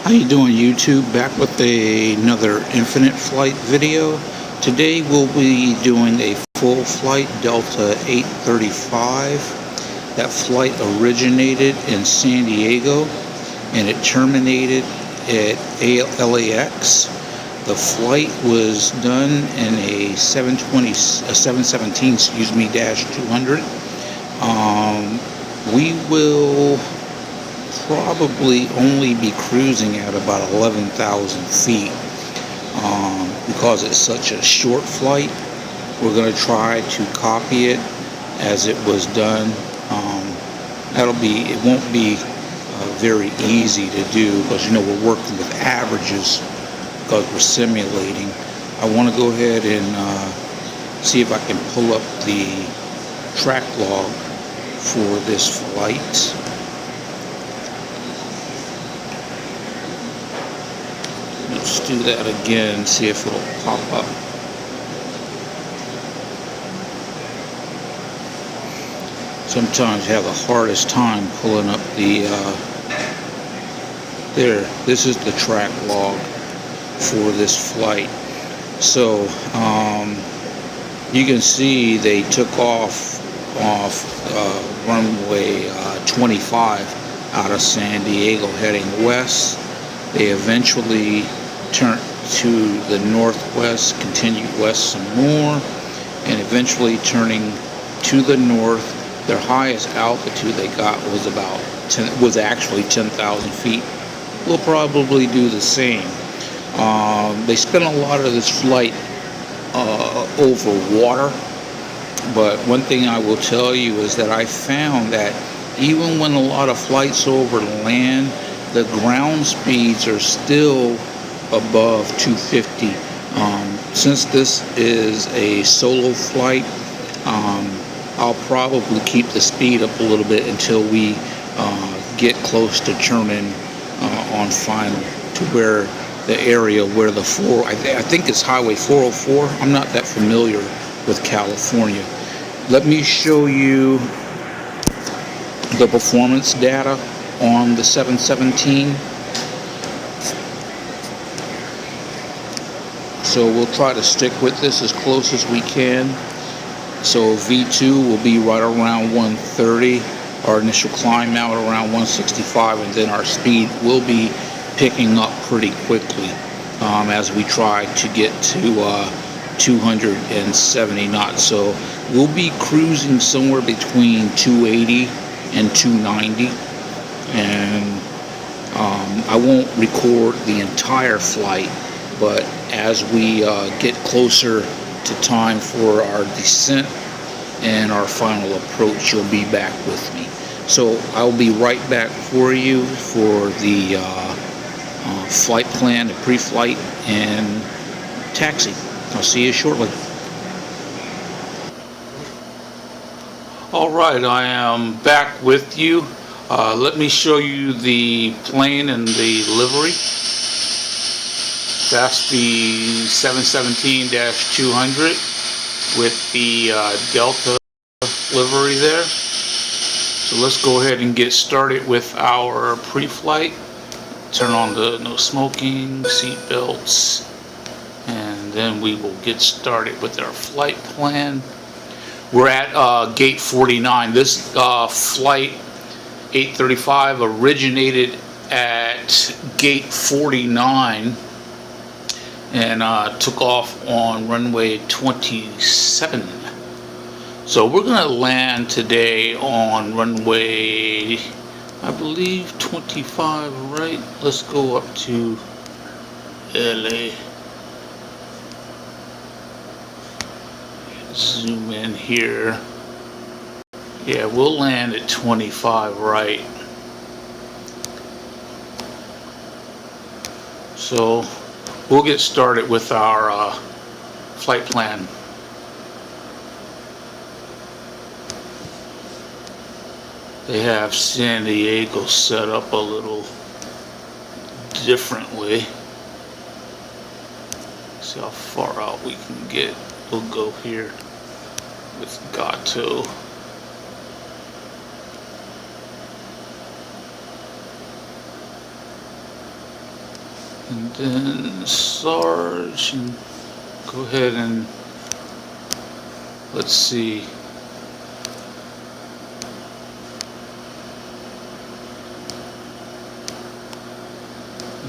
How you doing, YouTube? Back with another infinite flight video. Today we'll be doing a full flight Delta 835. That flight originated in San Diego and it terminated at LAX. The flight was done in a 717, -200. We will probably only be cruising at about 11,000 feet because it's such a short flight. We're going to try to copy it as it was done. It won't be very easy to do because we're working with averages because we're simulating. I want to go ahead and see if I can pull up the track log for this flight. Let's do that again, see if it'll pop up. Sometimes you have the hardest time pulling up the, this is the track log for this flight. So, you can see they took off runway 25 out of San Diego heading west. They eventually turned to the northwest, continued west some more, and eventually turning to the north. Their highest altitude they got was actually 10,000 feet. We'll probably do the same. They spent a lot of this flight over water, but one thing I will tell you is that I found that even when a lot of flights over land, the ground speeds are still above 250. Since this is a solo flight, I'll probably keep the speed up a little bit until we get close to turning on final to where the area where the I think it's Highway 404. I'm not that familiar with California. Let me show you the performance data on the 717. So we'll try to stick with this as close as we can. So V2 will be right around 130, our initial climb out around 165, and then our speed will be picking up pretty quickly as we try to get to 270 knots. So we'll be cruising somewhere between 280 and 290, and I won't record the entire flight, but as we get closer to time for our descent and our final approach, you'll be back with me. So I'll be right back for you for the flight plan, the pre-flight, and taxi. I'll see you shortly. All right, I am back with you. Let me show you the plane and the livery. That's the 717-200 with the Delta livery there. So let's go ahead and get started with our pre-flight. Turn on the no smoking, seat belts, and then we will get started with our flight plan. We're at gate 49. This flight 835 originated at gate 49 and took off on runway 27. So we're going to land today on runway, I believe, 25, right? Let's go up to LA. Zoom in here. Yeah, we'll land at 25, right? So we'll get started with our flight plan. They have San Diego set up a little differently. See how far out we can get. We'll go here with Gato. And then Sarge, and go ahead and let's see.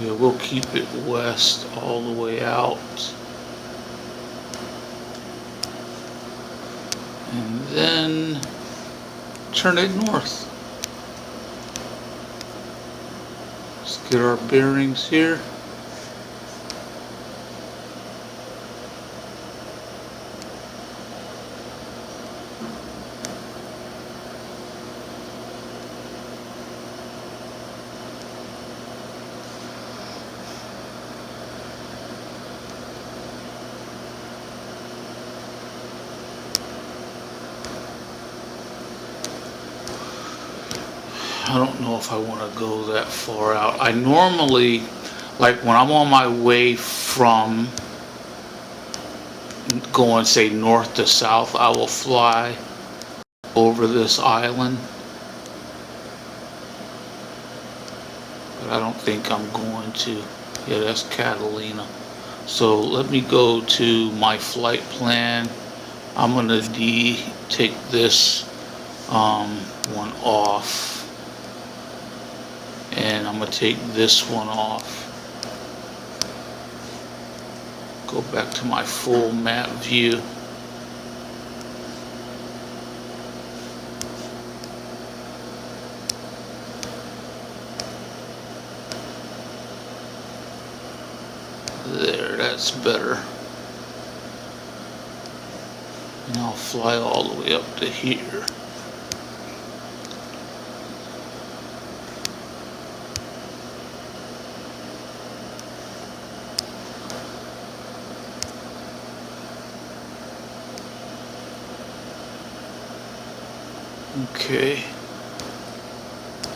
Yeah, we'll keep it west all the way out. And then turn it north. Let's get our bearings here. I don't know if I want to go that far out. I normally, like when I'm on my way from going, say, north to south, I will fly over this island. But I don't think I'm going to. Yeah, that's Catalina. So let me go to my flight plan. I'm going to take this one off. And I'm going to take this one off. Go back to my full map view. There, that's better. And I'll fly all the way up to here. Okay,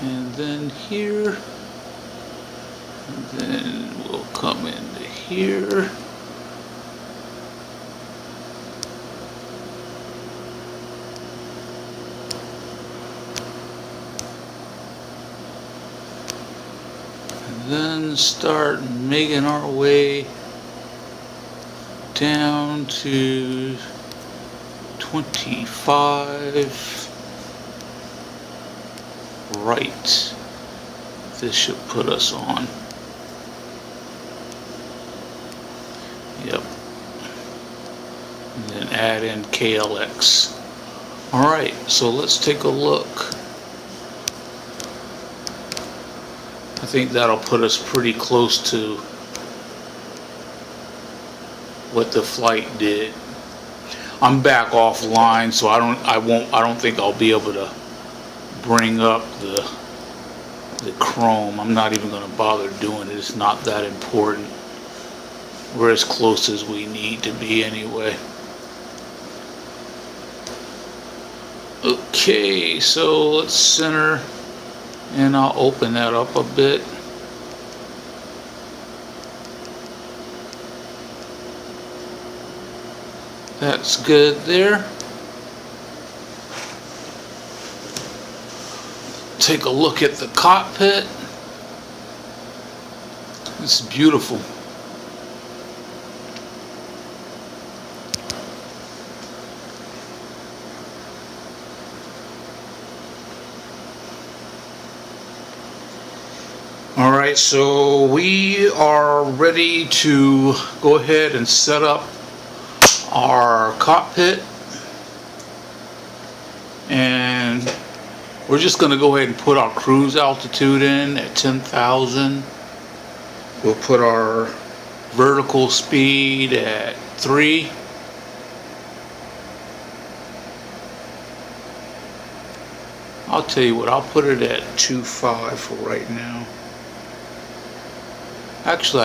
and then here, and then we'll come into here. And then start making our way down to 25. Right, this should put us on. Yep. And then add in KLAX. All right, so let's take a look. I think that'll put us pretty close to what the flight did. I'm back offline, so I don't think I'll be able to bring up the Chrome. I'm not even going to bother doing it. It's not that important. We're as close as we need to be anyway. Okay, so let's center, and I'll open that up a bit. That's good there. Take a look at the cockpit. It's beautiful. All right, so we are ready to go ahead and set up our cockpit, and we're just going to go ahead and put our cruise altitude in at 10,000. We'll put our vertical speed at 3. I'll tell you what, I'll put it at 2.5 for right now. Actually,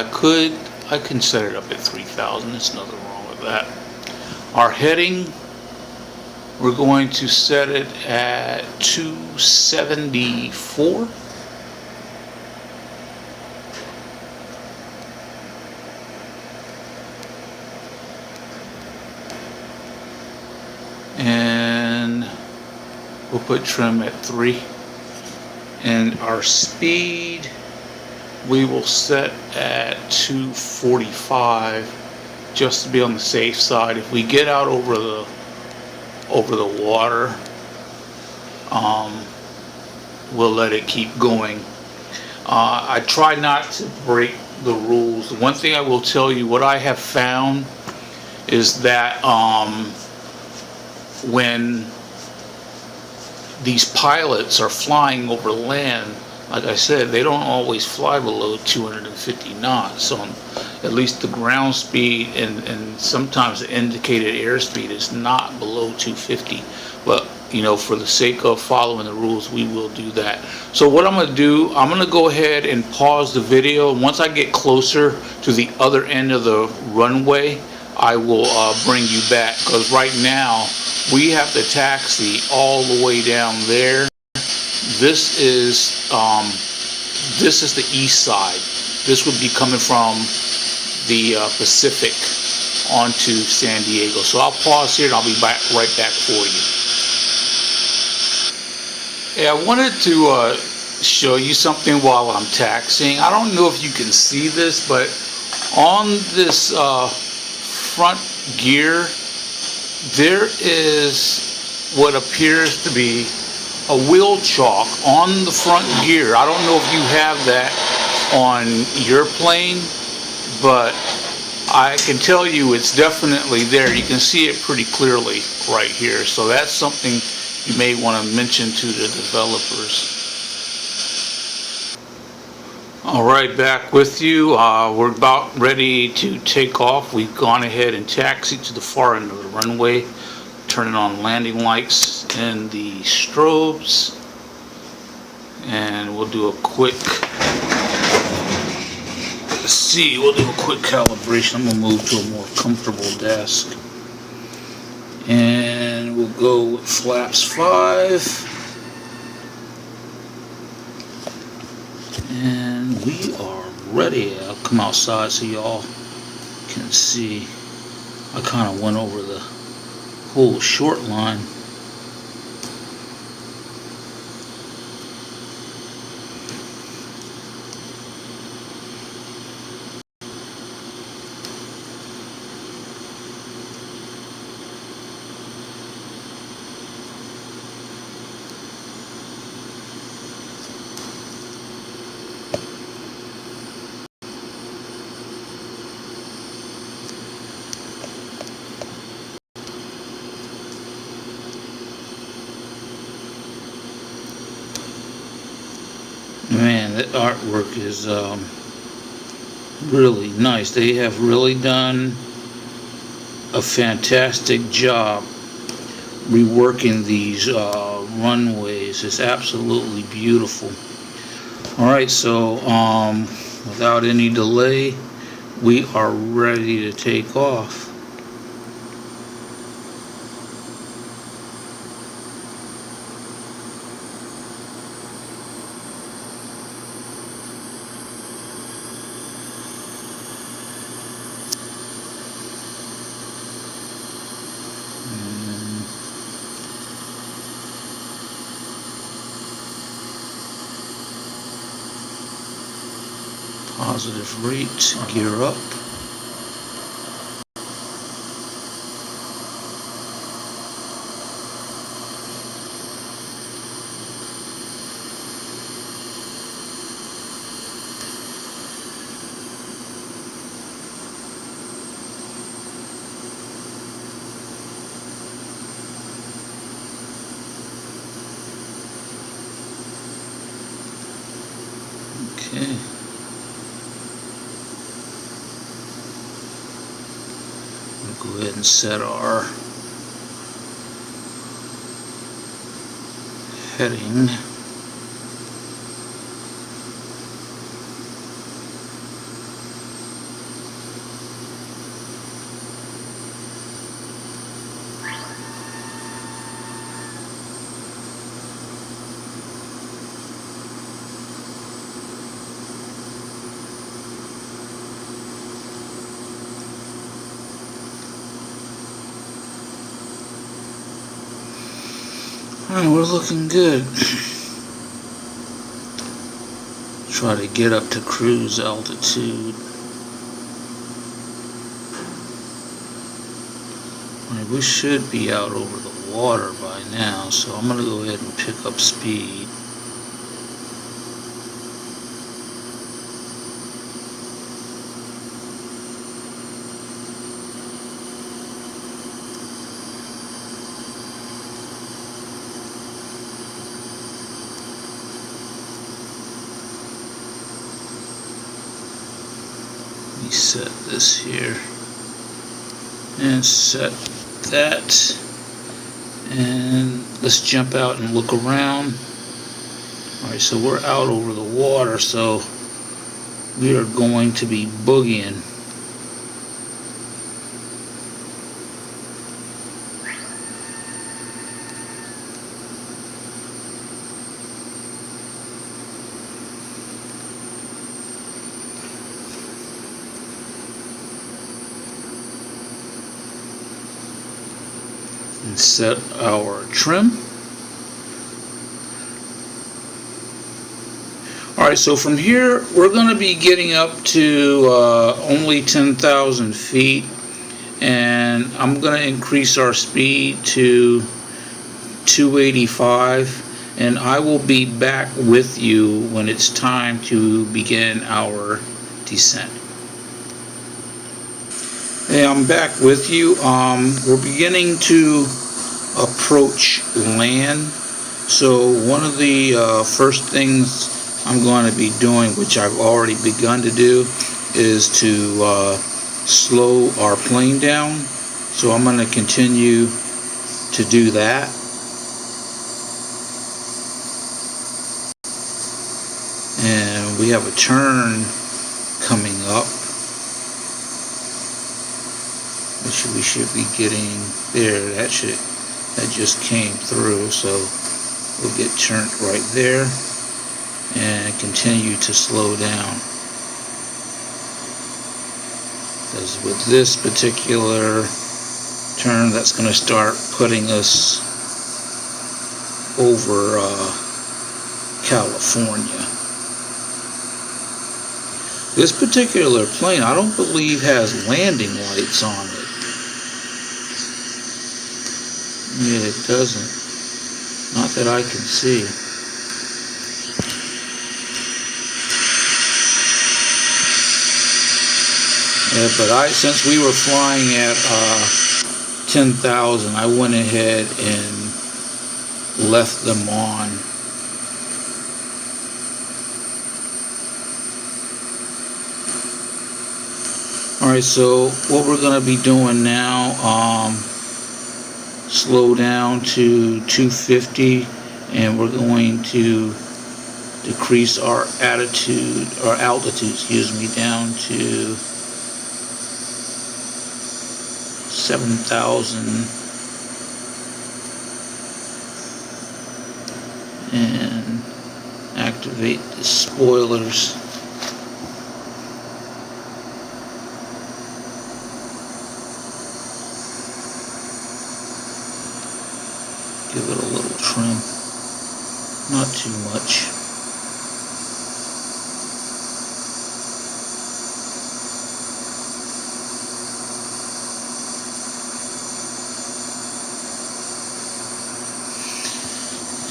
I can set it up at 3,000. There's nothing wrong with that. Our heading, we're going to set it at 274. And we'll put trim at 3. And our speed, we will set at 245 just to be on the safe side. If we get out over the water, we'll let it keep going. I try not to break the rules. One thing I will tell you, what I have found is that when these pilots are flying over land, like I said, they don't always fly below 250 knots. So at least the ground speed and sometimes the indicated airspeed is not below 250. But you know, for the sake of following the rules, we will do that. So what I'm going to do, I'm going to go ahead and pause the video. Once I get closer to the other end of the runway, I will bring you back, because right now we have to taxi all the way down there. This is the east side. This would be coming from the Pacific onto San Diego. So I'll pause here and I'll be right back for you. Hey, I wanted to show you something while I'm taxiing. I don't know if you can see this, but on this front gear, there is what appears to be a wheel chalk on the front gear. I don't know if you have that on your plane, but I can tell you it's definitely there. You can see it pretty clearly right here. So that's something you may want to mention to the developers. All right, back with you. We're about ready to take off. We've gone ahead and taxied to the far end of the runway, turning on landing lights and the strobes, and we'll do a quick calibration. I'm gonna move to a more comfortable desk, and we'll go with flaps 5, and we are ready. I'll come outside so y'all can see. I kind of went over the whole short line. Man, that artwork is really nice. They have really done a fantastic job reworking these runways. It's absolutely beautiful. Alright, so without any delay, we are ready to take off. Positive rate, gear up. Okay. We'll go ahead and set our heading. Alright, we're looking good. Try to get up to cruise altitude. Right, we should be out over the water by now, so I'm going to go ahead and pick up speed. Let me set this here and set that, and let's jump out and look around. Alright, so we're out over the water, so we are going to be boogieing. And set our trim. Alright, so from here we're going to be getting up to only 10,000 feet, and I'm going to increase our speed to 285, and I will be back with you when it's time to begin our descent. Hey, I'm back with you. We're beginning to approach land. So one of the first things I'm going to be doing, which I've already begun to do, is to slow our plane down. So I'm going to continue to do that. And we have a turn coming up, which we should be getting there. That just came through, so we'll get turned right there and continue to slow down. Because with this particular turn, that's going to start putting us over California. This particular plane, I don't believe, has landing lights on it. Yeah, it doesn't. Not that I can see. Yeah, but since we were flying at 10,000, I went ahead and left them on. Alright, so what we're going to be doing now, slow down to 250, and we're going to decrease our altitude, down to 7,000, and activate the spoilers. Give it a little trim, not too much.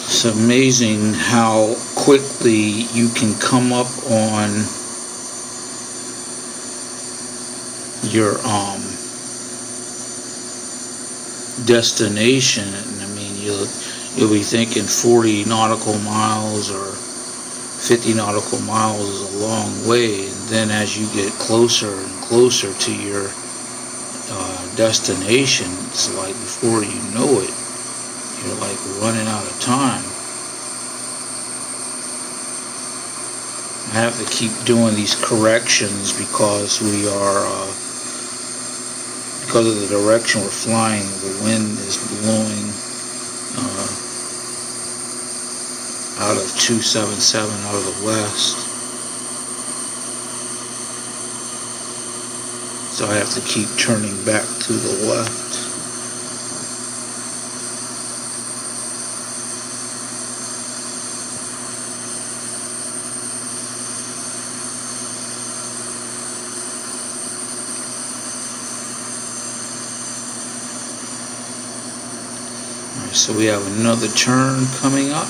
It's amazing how quickly you can come up on your destination. I mean, you'll be thinking 40 nautical miles or 50 nautical miles is a long way, and then as you get closer and closer to your destination, it's like before you know it, you're like running out of time. I have to keep doing these corrections because we are because of the direction we're flying, the wind is blowing out of 277 out of the west. So I have to keep turning back to the left. So we have another turn coming up.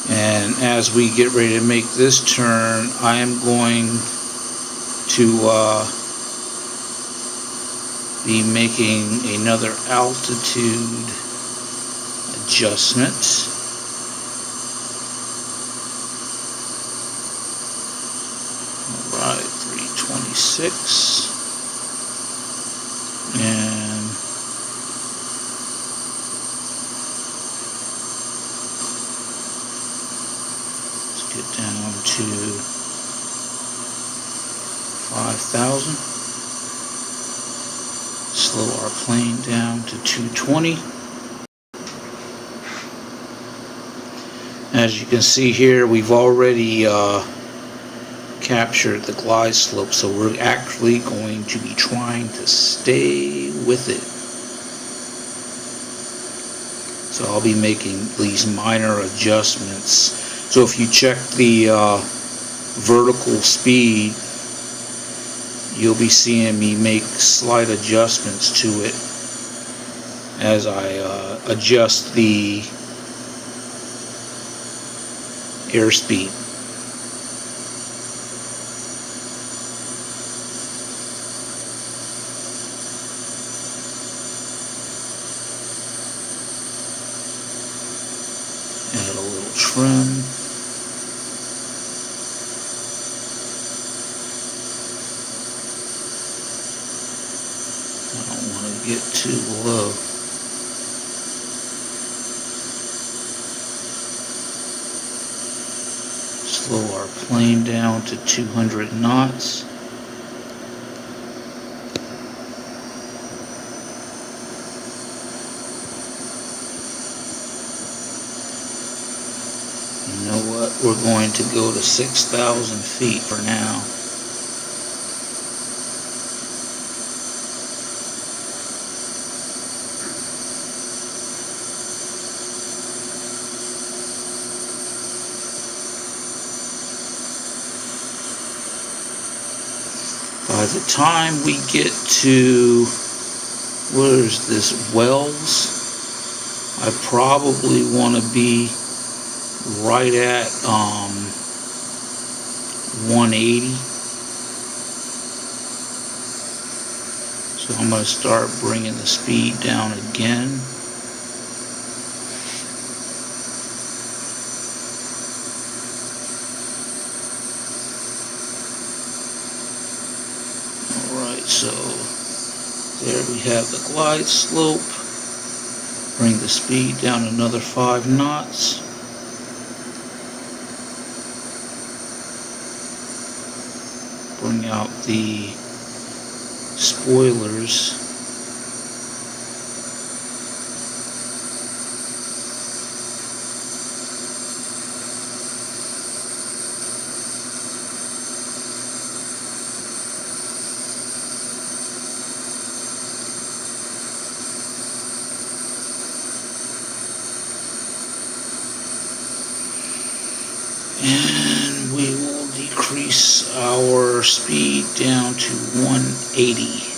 And as we get ready to make this turn, I am going to be making another altitude adjustment. Alright, 326. And let's get down to 5,000. Slow our plane down to 220. As you can see here, we've already captured the glide slope, so we're actually going to be trying to stay with it. So I'll be making these minor adjustments. So if you check the vertical speed, you'll be seeing me make slight adjustments to it as I adjust the airspeed. Add a little trim. Get too low. Slow our plane down to 200 knots. You know what? We're going to go to 6,000 feet for now. By the time we get to, where's this, Wells, I probably want to be right at 180. So I'm going to start bringing the speed down again. So there we have the glide slope. Bring the speed down another 5 knots. Bring out the spoilers. And we will decrease our speed down to 180.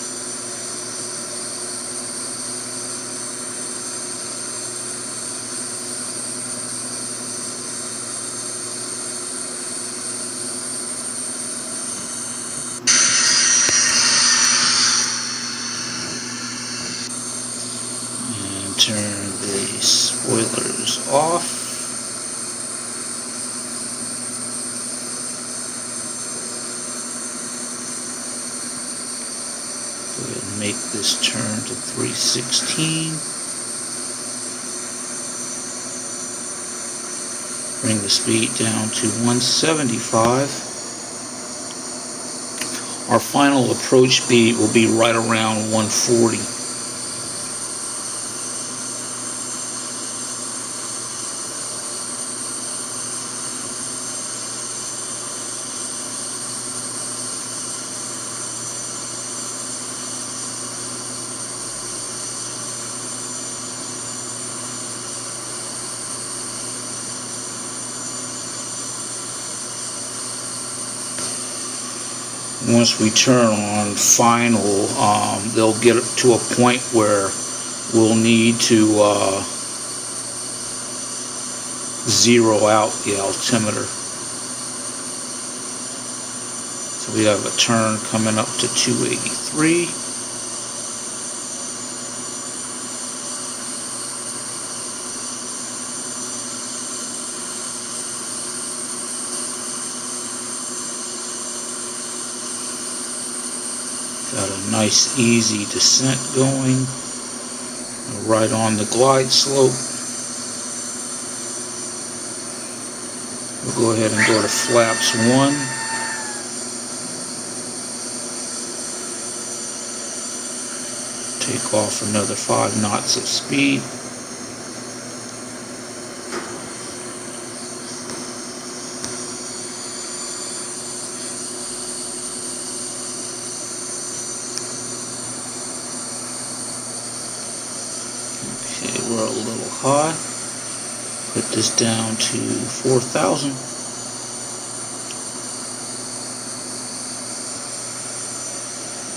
And turn the spoilers off. Go ahead and make this turn to 316. Bring the speed down to 175. Our final approach speed will be right around 140. Once we turn on final, they'll get to a point where we'll need to zero out the altimeter. So we have a turn coming up to 283. Got a nice easy descent going, right on the glide slope. We'll go ahead and go to flaps 1. Take off another 5 knots of speed. Okay, we're a little high. Put this down to 4,000.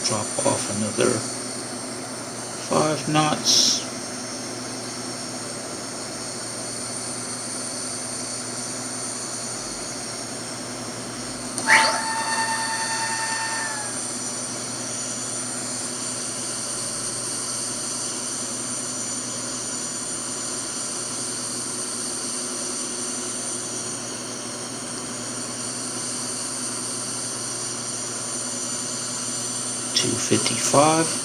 Drop off another 5 knots. $255.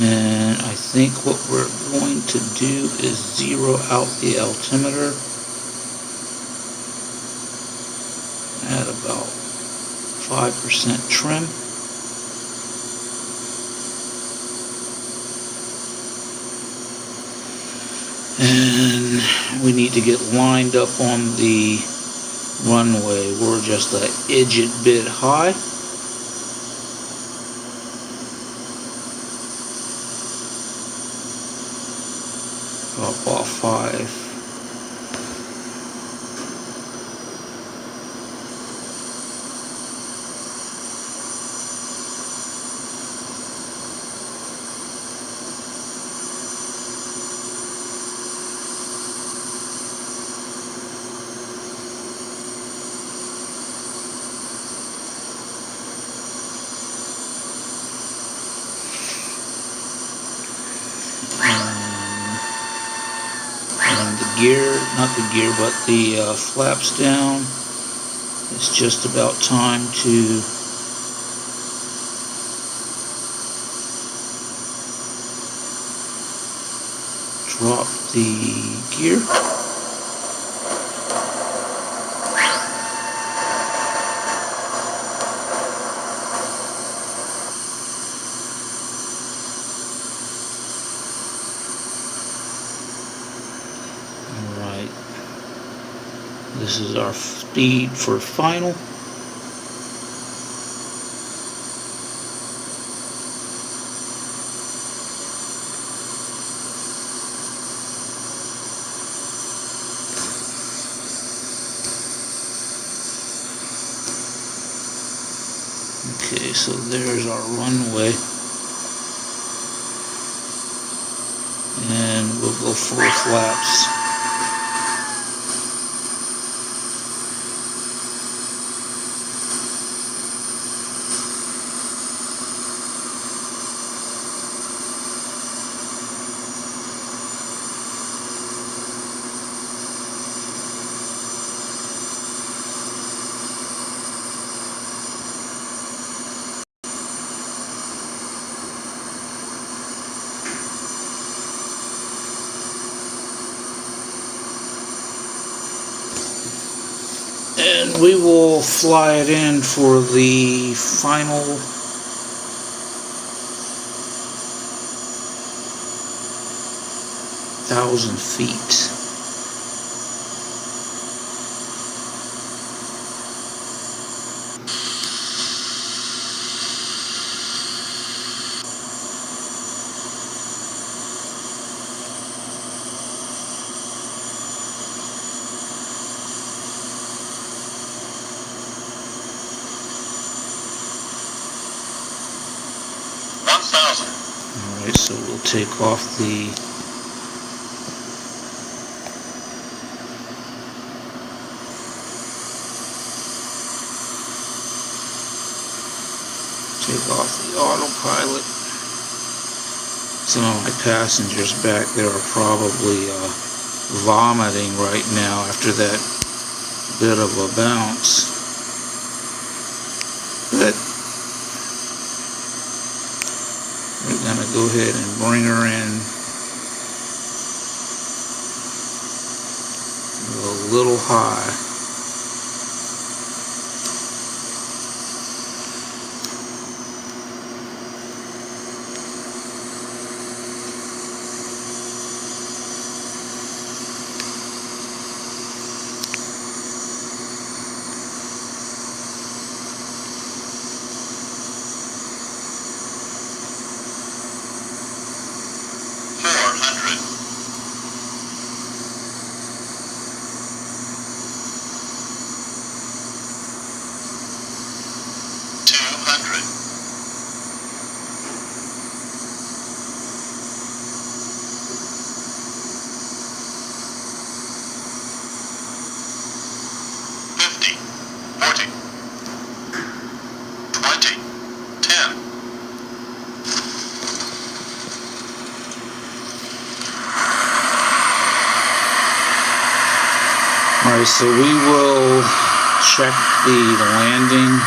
And I think what we're going to do is zero out the altimeter at about 5% trim. And we need to get lined up on the runway. We're just an edge bit high. Drop off 5. Gear, not the gear, but the flaps down. It's just about time to drop the gear. This is our speed for final. Okay, so there's our runway. And we'll go full flaps. And we will fly it in for the final 5,000 feet. Alright, so we'll take off the autopilot. Some of my passengers back there are probably vomiting right now after that bit of a bounce. But we're going to go ahead and bring her in a little high. Alright, so we will check the landing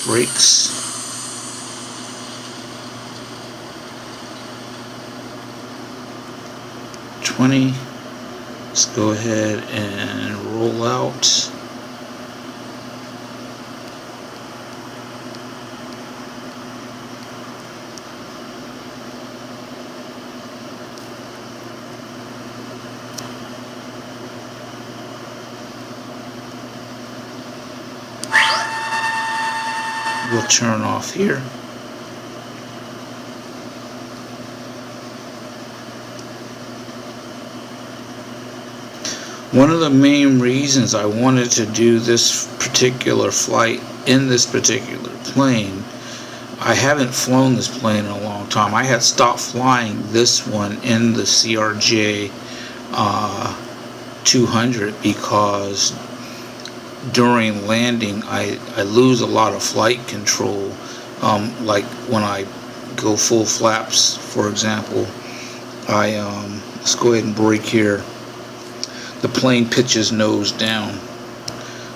brakes. Let's go ahead and roll out. We'll turn off here. One of the main reasons I wanted to do this particular flight in this particular plane, I haven't flown this plane in a long time. I had stopped flying this one in the CRJ 200 because during landing I lose a lot of flight control, like when I go full flaps, for example. Let's go ahead and brake here. The plane pitches nose down.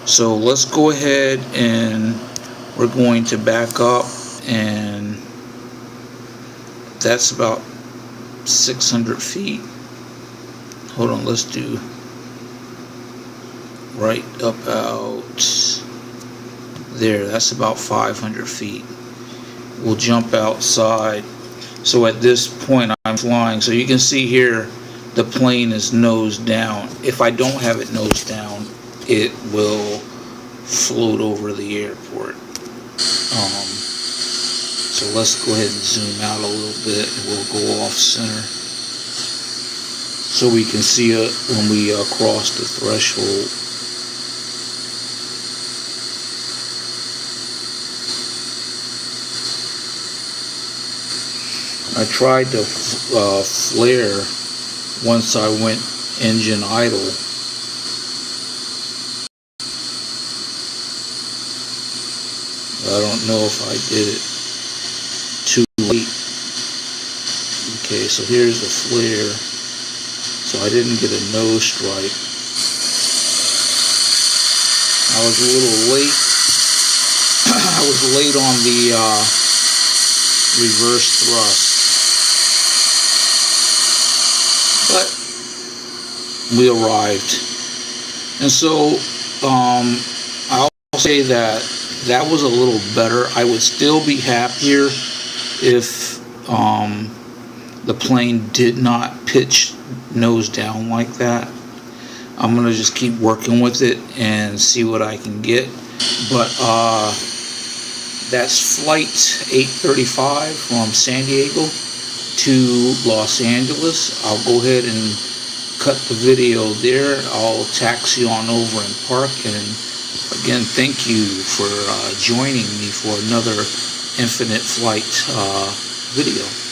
So let's go ahead and we're going to back up, and that's about 600 feet. Hold on, let's do right about there. That's about 500 feet. We'll jump outside. So at this point I'm flying, so you can see here the plane is nose down. If I don't have it nose down, it will float over the airport. So let's go ahead and zoom out a little bit, and we'll go off center so we can see it when we cross the threshold. I tried to flare once I went engine idle. I don't know if I did it too late. Okay, so here's the flare. So I didn't get a nose strike. I was a little late. I was late on the reverse thrust. But we arrived. And so I'll say that was a little better. I would still be happier if the plane did not pitch nose down like that. I'm gonna just keep working with it and see what I can get. But that's flight 835 from San Diego to Los Angeles. I'll go ahead and cut the video there. I'll taxi on over and park. And again, thank you for joining me for another Infinite Flight video.